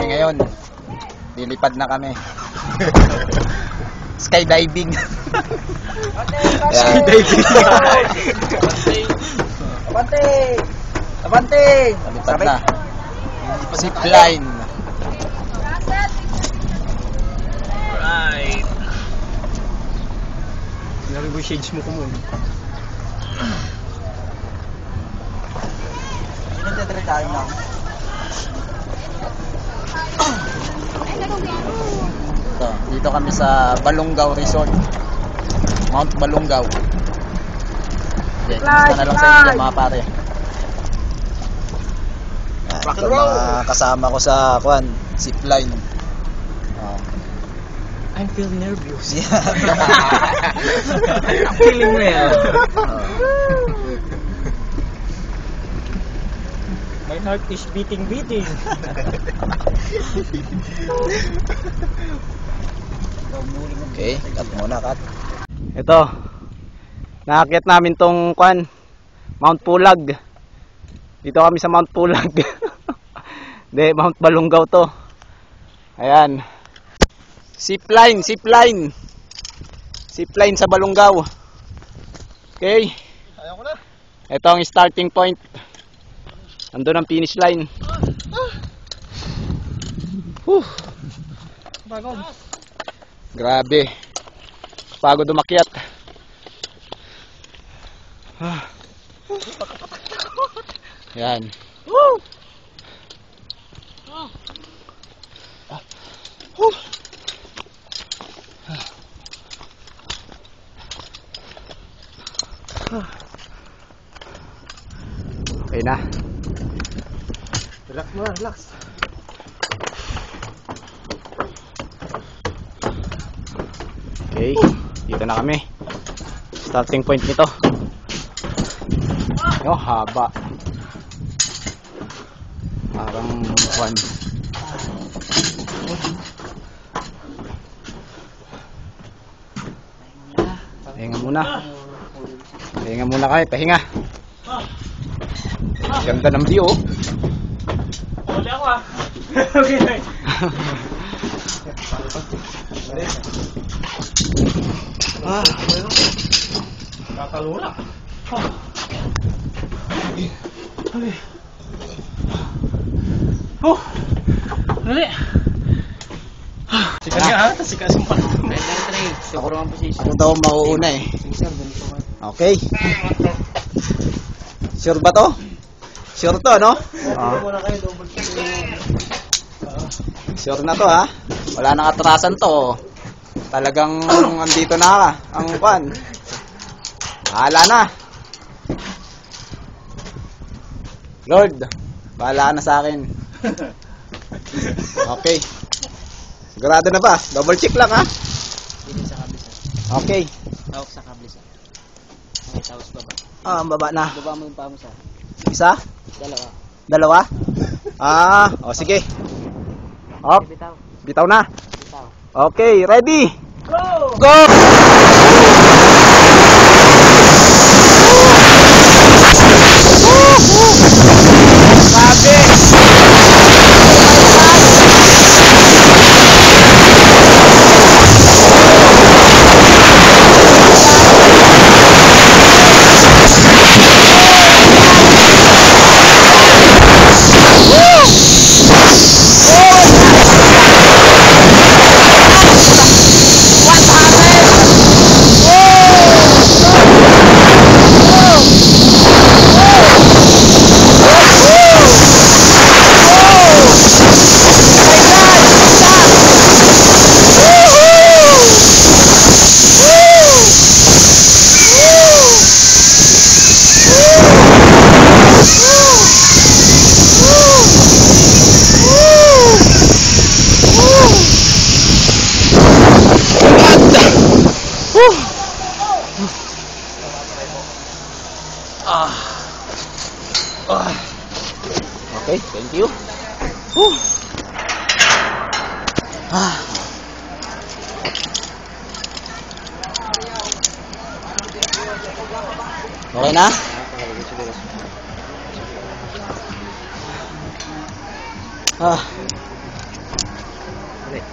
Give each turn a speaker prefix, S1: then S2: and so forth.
S1: ngayon, lilipad na kami. Skydiving.
S2: Skydiving.
S3: Abante! Abante!
S1: Lipad na. Zipline.
S2: Right. Sinari mo yung shades mo kumon.
S3: Sinadadala tayo na.
S1: Dito kami sa Balongaw Resort. Mount Balongaw. Okay, gusto na lang sa inyo mga pare. Ito mga kasama ko sa zipline.
S2: I'm feeling nervous.
S1: Yeah.
S2: I'm feeling well. My heart is beating.
S1: Okay, cut muna, cut.
S2: Ito. Naakyat namin tong Mount Pulag. Dito kami sa Mount Pulag. Hindi, Mount Balongaw to. Ayan. Zipline sa Balongaw. Okay.
S3: Ayaw ko na.
S2: Ito ang starting point. Andun ang finish line.
S3: Pagod.
S2: Grabe. Pagod umakyat. Yan. Okay na.
S3: Relax muna, relax.
S2: Okay, dito na kami. Starting point nito. Yo, haba. Parang Pahinga muna. Pahinga muna kayo, pahinga. Ganda ng view, oh.
S3: Huli ako ah. Okay. Kakalula. Dali. Sikat nga ha, sikat sumpah.
S1: Ako daw mauuna eh. Okay. Sure ba to? Sure to, no? Sure na to, ha? Wala nang atrasan to. Talagang andito na ang bahala na. Lord, bahala na sa akin. Okay. Sigurado na ba? Double check lang, ha?
S3: Hindi sa kabisa.
S1: Okay.
S3: Tawag sa kabisa. Okay, tapos baba.
S1: Ang baba na.
S3: Baba mo yung paa mo sa
S1: Isa?
S3: dalawa.
S1: Dalawa? O sige. Up.
S3: Bitaw.
S1: Bitaw na.
S3: Bitaw.
S1: Okay, ready?
S3: Go!
S1: Go! Okay, thank you. Okay na?
S3: Pre.